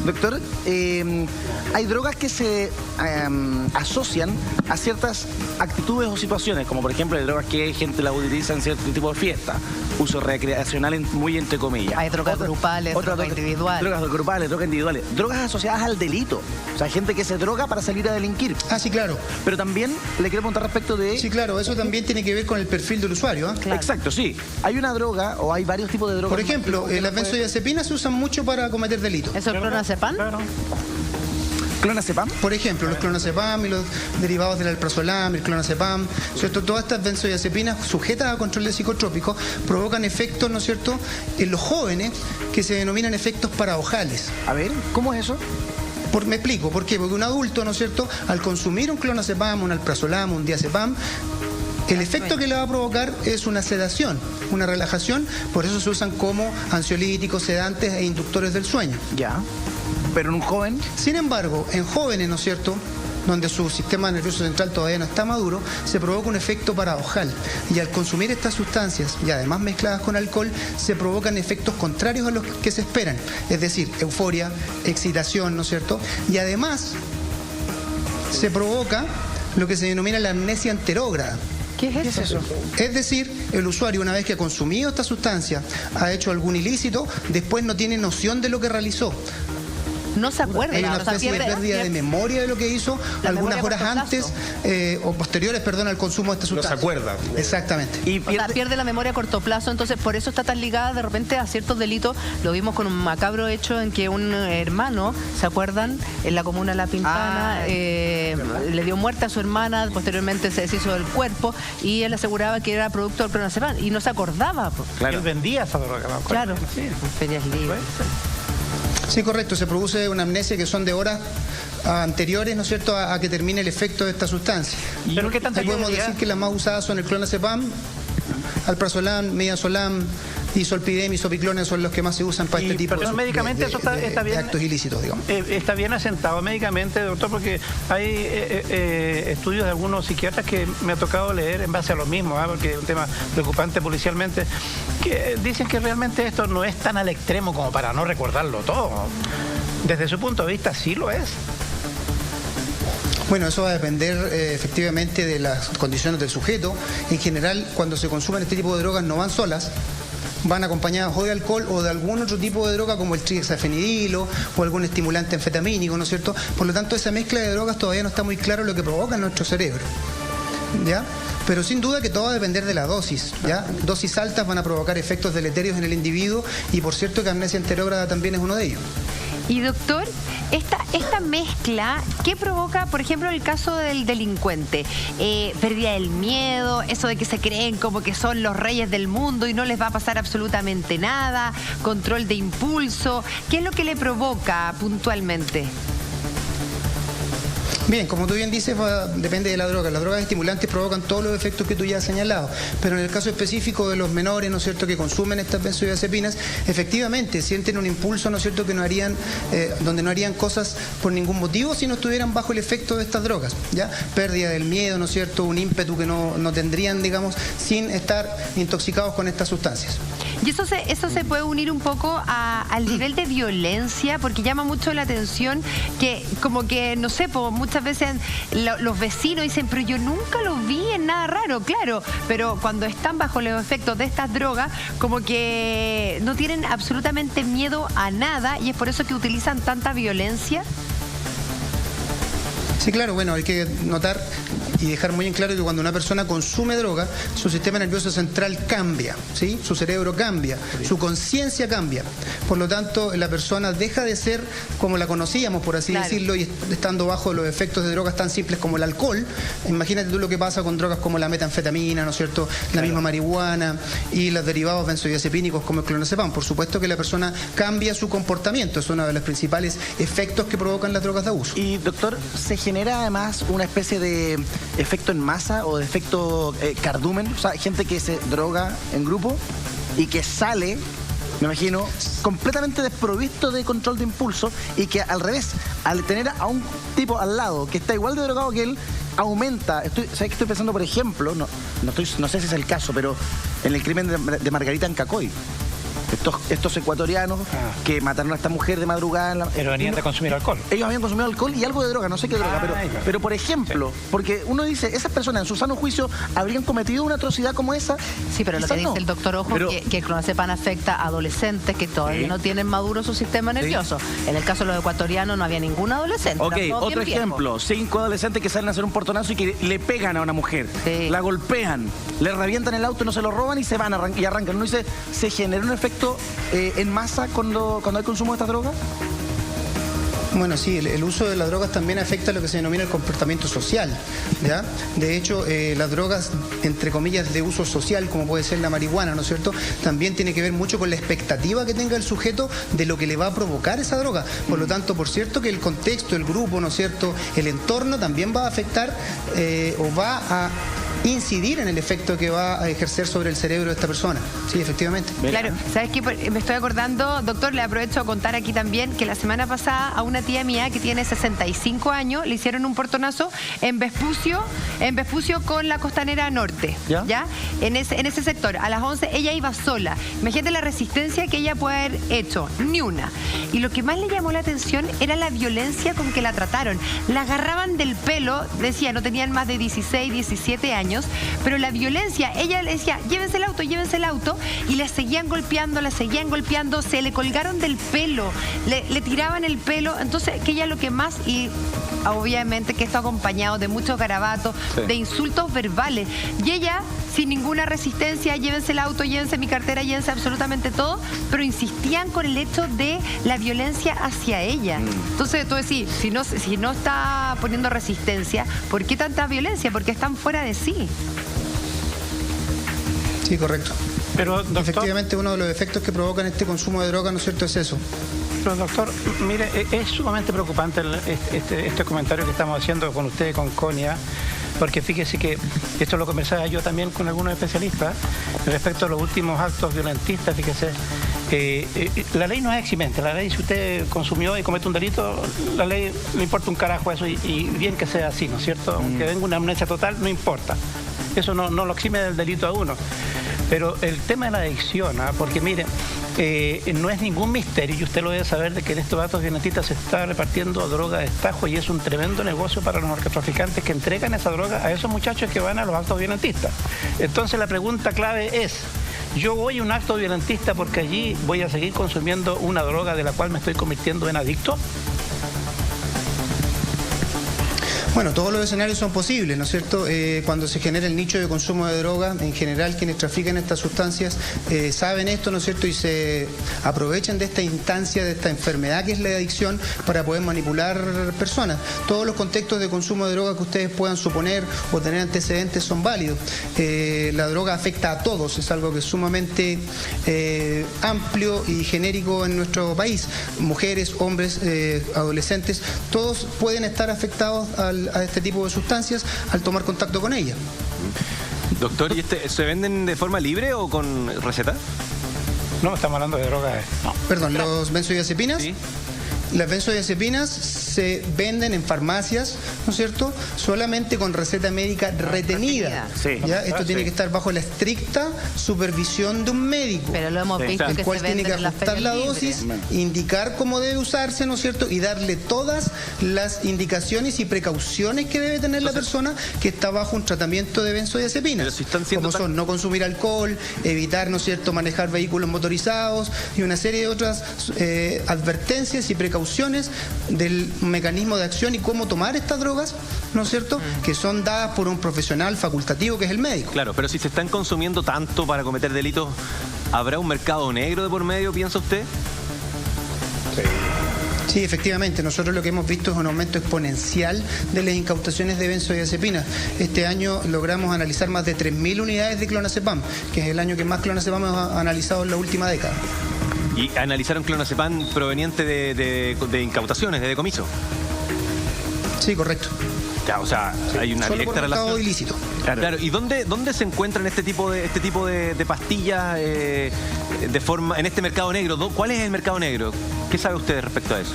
Doctor, hay drogas que se asocian a ciertas actitudes o situaciones, como por ejemplo hay drogas que gente la utiliza en cierto tipo de fiesta, uso recreacional muy entre comillas. Hay drogas grupales, drogas individuales. Drogas grupales, drogas individuales. Drogas asociadas al delito. O sea, gente que se droga para salir a delinquir. Ah, sí, claro. Pero también le quiero preguntar respecto de... Sí, claro, eso también tiene que ver con el perfil del usuario, ¿eh? Claro. Exacto, sí. Hay una droga o hay varios tipos de drogas. Por ejemplo, las benzodiazepinas se usan mucho para cometer delitos. ¿Eso es clonazepam? Claro. ¿Clonazepam? Por ejemplo, los clonazepam y los derivados del alprazolam, el clonazepam, ¿cierto? Todas estas benzodiazepinas sujetas a control de psicotrópicos provocan efectos, ¿no es cierto?, en los jóvenes que se denominan efectos paradojales. A ver, ¿cómo es eso? Me explico, ¿por qué? Porque un adulto, ¿no es cierto?, al consumir un clonazepam, un alprazolam, un diazepam, el efecto que le va a provocar es una sedación, una relajación, por eso se usan como ansiolíticos, sedantes e inductores del sueño. Ya. Pero en un joven... Sin embargo, en jóvenes, ¿no es cierto?, donde su sistema nervioso central todavía no está maduro, se provoca un efecto paradojal. Y al consumir estas sustancias, y además mezcladas con alcohol, se provocan efectos contrarios a los que se esperan. Es decir, euforia, excitación, ¿no es cierto? Y además se provoca lo que se denomina la amnesia anterógrada. ¿Qué es eso? Es decir, el usuario, una vez que ha consumido esta sustancia, ha hecho algún ilícito, después no tiene noción de lo que realizó. No se acuerda. Hay una especie de pérdida de memoria de lo que hizo algunas horas antes o posteriores, perdón, al consumo de esta sustancia. No se acuerda. Exactamente. Y O sea, pierde la memoria a corto plazo, entonces por eso está tan ligada de repente a ciertos delitos. Lo vimos con un macabro hecho en que un hermano, ¿se acuerdan? En la comuna de La Pintana, le dio muerte a su hermana, posteriormente se deshizo del cuerpo y él aseguraba que era producto del clonazepam y no se acordaba. Claro. Él vendía esa droga. ¿No? Claro, Sí. ferias libres. Sí, correcto. Se produce una amnesia que son de horas anteriores, ¿no es cierto?, a que termine el efecto de esta sustancia. Pero ¿qué tanta Ahí podemos probabilidad? decir que las más usadas son el clonazepam, alprazolam, midazolam, isolpidem y sopiclona son los que más se usan para este tipo pero médicamente eso está de bien. actos ilícitos, digamos. Está bien asentado médicamente, doctor, porque hay estudios de algunos psiquiatras que me ha tocado leer en base a lo mismo, porque es un tema preocupante policialmente, que dicen que realmente esto no es tan al extremo como para no recordarlo todo. Desde su punto de vista sí lo es. Bueno, eso va a depender efectivamente de las condiciones del sujeto. En general, cuando se consumen este tipo de drogas no van solas, van acompañadas o de alcohol o de algún otro tipo de droga como el trihexafenidilo o algún estimulante anfetamínico, ¿no es cierto? Por lo tanto, esa mezcla de drogas todavía no está muy claro lo que provoca en nuestro cerebro, ¿ya? Pero sin duda que todo va a depender de la dosis, ¿ya? Dosis altas van a provocar efectos deleterios en el individuo y por cierto que amnesia anterógrada también es uno de ellos. Y doctor, esta mezcla, ¿qué provoca, por ejemplo, en el caso del delincuente? Pérdida del miedo, eso de que se creen como que son los reyes del mundo y no les va a pasar absolutamente nada, control de impulso, ¿qué es lo que le provoca puntualmente? Bien, como tú bien dices, depende de la droga. Las drogas estimulantes provocan todos los efectos que tú ya has señalado, pero en el caso específico de los menores, ¿no es cierto?, que consumen estas benzodiazepinas, efectivamente sienten un impulso, ¿no es cierto?, que no harían, donde no harían cosas por ningún motivo si no estuvieran bajo el efecto de estas drogas, ¿ya? Pérdida del miedo, ¿no es cierto?, un ímpetu que no tendrían, digamos, sin estar intoxicados con estas sustancias. Y eso se puede unir un poco al nivel de violencia, porque llama mucho la atención que, como que, no sé, muchas veces los vecinos dicen, pero yo nunca los vi en nada raro, claro, pero cuando están bajo los efectos de estas drogas, como que no tienen absolutamente miedo a nada y es por eso que utilizan tanta violencia. Sí, claro, bueno, hay que notar y dejar muy en claro que cuando una persona consume droga, su sistema nervioso central cambia, ¿sí? Su cerebro cambia, su conciencia cambia. Por lo tanto, la persona deja de ser como la conocíamos, por así decirlo, y estando bajo los efectos de drogas tan simples como el alcohol. Imagínate tú lo que pasa con drogas como la metanfetamina, ¿no es cierto?, la misma marihuana y los derivados benzodiazepínicos como el clonazepam. Por supuesto que la persona cambia su comportamiento, es uno de los principales efectos que provocan las drogas de abuso. Y doctor, ¿se genera además una especie de efecto en masa o de efecto cardumen? O sea, gente que se droga en grupo y que sale, me imagino, completamente desprovisto de control de impulso y que al revés, al tener a un tipo al lado que está igual de drogado que él, aumenta. ¿Sabes qué estoy pensando, por ejemplo? No sé si es el caso, pero en el crimen de Margarita Ancacoy. estos ecuatorianos que mataron a esta mujer de madrugada. Pero venían de consumir alcohol. Ellos habían consumido alcohol y algo de droga, no sé qué droga, pero por ejemplo, porque uno dice, esas personas en su sano juicio habrían cometido una atrocidad como esa. Sí, pero lo que dice el doctor Ojo, que el clonazepam afecta a adolescentes que todavía no tienen maduro su sistema nervioso. En el caso de los ecuatorianos no había ningún adolescente. Ok, otro ejemplo, 5 adolescentes que salen a hacer un portonazo y que le pegan a una mujer, la golpean, le revientan el auto, no se lo roban y se van y arrancan. Uno dice, ¿se genera un efecto en masa cuando hay consumo de estas drogas? Bueno, sí, el uso de las drogas también afecta lo que se denomina el comportamiento social, ¿ya? De hecho, las drogas, entre comillas, de uso social, como puede ser la marihuana, ¿no es cierto?, también tiene que ver mucho con la expectativa que tenga el sujeto de lo que le va a provocar esa droga. Por lo tanto, por cierto, que el contexto, el grupo, ¿no es cierto?, el entorno también va a afectar o va a incidir en el efecto que va a ejercer sobre el cerebro de esta persona. Sí, efectivamente. Claro, ¿sabes qué? Me estoy acordando, doctor, le aprovecho a contar aquí también que la semana pasada a una tía mía que tiene 65 años le hicieron un portonazo en Vespucio con la Costanera Norte, ¿ya? En ese sector. A las 11 ella iba sola. Imagínate la resistencia que ella puede haber hecho, ni una. Y lo que más le llamó la atención era la violencia con que la trataron. La agarraban del pelo, decía, no tenían más de 16, 17 años, pero la violencia, ella le decía, llévense el auto, y la seguían golpeando, se le colgaron del pelo, le tiraban el pelo. Entonces, que ella lo que más, y obviamente que esto acompañado de muchos garabatos, de insultos verbales, y ella, sin ninguna resistencia, llévense el auto, llévense mi cartera, llévense absolutamente todo, pero insistían con el hecho de la violencia hacia ella. Entonces, tú decís, si no está poniendo resistencia, ¿por qué tanta violencia? Porque están fuera de sí. Sí, correcto. Pero, doctor, efectivamente, uno de los efectos que provocan este consumo de droga, ¿no es cierto?, es eso. Pero, doctor, mire, es sumamente preocupante este comentario que estamos haciendo con usted y con Conia, porque fíjese que esto lo conversaba yo también con algunos especialistas respecto a los últimos actos violentistas. Fíjese, la ley no es eximente. La ley, si usted consumió y comete un delito, la ley le importa un carajo eso, y bien que sea así, ¿no es cierto? Aunque venga una amnesia total, no importa. Eso no lo exime del delito a uno. Pero el tema de la adicción, porque mire, no es ningún misterio, y usted lo debe saber, de que en estos actos violentistas se está repartiendo droga de estajo, y es un tremendo negocio para los narcotraficantes que entregan esa droga a esos muchachos que van a los actos violentistas. Entonces la pregunta clave es, ¿yo voy a un acto violentista porque allí voy a seguir consumiendo una droga de la cual me estoy convirtiendo en adicto? Bueno, todos los escenarios son posibles, ¿no es cierto? Cuando se genera el nicho de consumo de droga, en general quienes trafican estas sustancias saben esto, ¿no es cierto? Y se aprovechan de esta instancia, de esta enfermedad que es la adicción, para poder manipular personas. Todos los contextos de consumo de droga que ustedes puedan suponer o tener antecedentes son válidos. La droga afecta a todos, es algo que es sumamente amplio y genérico en nuestro país. Mujeres, hombres, adolescentes, todos pueden estar afectados a este tipo de sustancias al tomar contacto con ellas. Doctor, ¿y se venden de forma libre o con receta? No, estamos hablando de drogas. No. Perdón, ¿los benzodiazepinas? Sí. Las benzodiazepinas se venden en farmacias, ¿no es cierto?, solamente con receta médica retenida. Sí. ¿Ya? Esto tiene que estar bajo la estricta supervisión de un médico. Pero lo hemos visto el que cual se tiene que venden en las ajustar la ferias dosis, libres. indicar cómo debe usarse, ¿no es cierto?, y darle todas las indicaciones y precauciones que debe tener la persona que está bajo un tratamiento de benzodiazepinas. Pero si están siendo como son no consumir alcohol, evitar, ¿no es cierto?, manejar vehículos motorizados y una serie de otras advertencias y precauciones del mecanismo de acción y cómo tomar estas drogas, ¿no es cierto?, que son dadas por un profesional facultativo que es el médico. Claro, pero si se están consumiendo tanto para cometer delitos, ¿habrá un mercado negro de por medio, piensa usted? Sí, efectivamente. Nosotros lo que hemos visto es un aumento exponencial de las incautaciones de benzodiazepinas. Este año logramos analizar más de 3.000 unidades de clonazepam, que es el año que más clonazepam hemos analizado en la última década. ¿Y analizaron clonazepam proveniente de incautaciones, de decomiso? Sí, correcto. Ya, o sea, hay una Solo directa por mercado relación. ilícito. Claro. ¿Y dónde se encuentran este tipo de pastillas en este mercado negro? ¿Cuál es el mercado negro? ¿Qué sabe usted respecto a eso?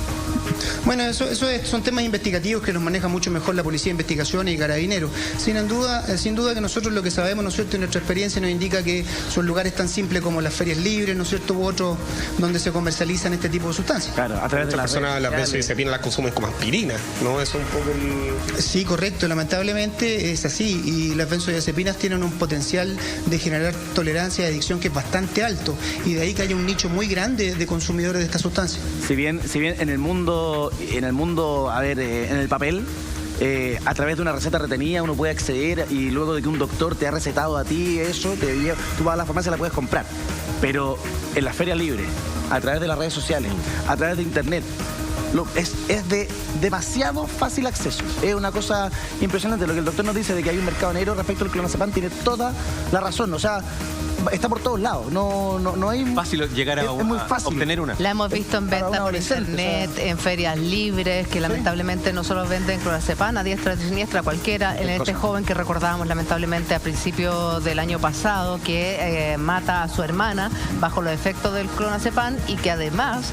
Bueno, son temas investigativos que los maneja mucho mejor la Policía de Investigaciones y Carabineros. Sin duda que nosotros lo que sabemos, ¿no es cierto?, y nuestra experiencia nos indica que son lugares tan simples como las ferias libres, ¿no es cierto?, u otros donde se comercializan este tipo de sustancias. Claro, a través de Muchas personas las benzodiazepinas las consumen como aspirina, ¿no? Es un poco el... Sí, correcto, lamentablemente es así, y las benzodiazepinas tienen un potencial de generar tolerancia y adicción que es bastante alto, y de ahí que haya un nicho muy grande de consumidores de esta sustancia. Si bien en el mundo, a ver, en el papel, a través de una receta retenida uno puede acceder, y luego de que un doctor te ha recetado a ti eso, tú vas a la farmacia y la puedes comprar. Pero en las ferias libres, a través de las redes sociales, a través de internet, es de demasiado fácil acceso. Es una cosa impresionante. Lo que el doctor nos dice de que hay un mercado negro respecto al clonazepam tiene toda la razón. O sea, está por todos lados. No hay... Fácil llegar es muy fácil obtener una. La hemos visto en venta por internet, en ferias libres, que lamentablemente no solo venden clonazepam a diestra y siniestra, cualquiera. En este joven que recordábamos lamentablemente a principios del año pasado, que mata a su hermana bajo los efectos del clonazepam, y que además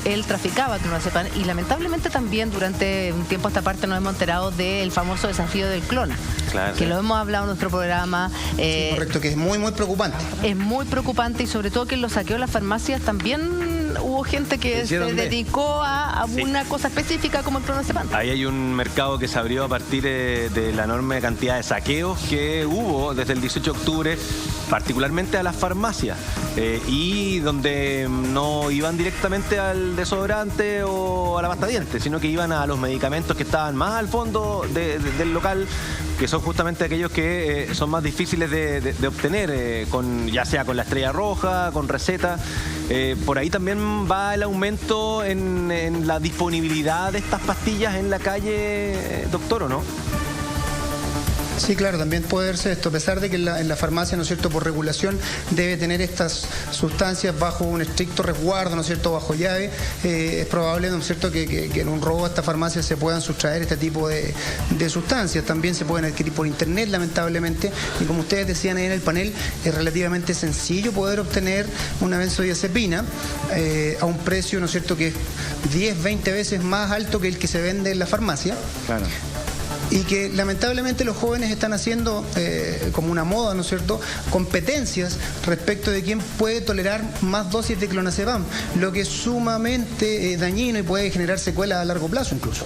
él traficaba clonazepam, y lamentablemente también durante un tiempo a esta parte nos hemos enterado del famoso desafío del clona, claro, que lo hemos hablado en nuestro programa. Sí, correcto, que es muy, muy preocupante. Es muy preocupante, y sobre todo que en los saqueos de las farmacias también hubo gente que se dedicó a una cosa específica como el clonazepam. Ahí hay un mercado que se abrió a partir de la enorme cantidad de saqueos que hubo desde el 18 de octubre, particularmente a las farmacias, y donde no iban directamente al desodorante o a la pasta de dientes, sino que iban a los medicamentos que estaban más al fondo del local, que son justamente aquellos que son más difíciles de obtener, ya sea con la estrella roja, con receta. Por ahí también va el aumento en la disponibilidad de estas pastillas en la calle, doctor, ¿o no? Sí, claro, también puede verse esto, a pesar de que en la farmacia, ¿no es cierto?, por regulación debe tener estas sustancias bajo un estricto resguardo, ¿no es cierto?, bajo llave. Es probable, ¿no es cierto?, que en un robo a esta farmacia se puedan sustraer este tipo de sustancias. También se pueden adquirir por internet, lamentablemente, y como ustedes decían ahí en el panel, es relativamente sencillo poder obtener una benzodiazepina a un precio, ¿no es cierto?, que es 10, 20 veces más alto que el que se vende en la farmacia. Claro. Y que lamentablemente los jóvenes están haciendo como una moda, ¿no es cierto?, competencias respecto de quién puede tolerar más dosis de clonazepam, lo que es sumamente dañino y puede generar secuelas a largo plazo incluso.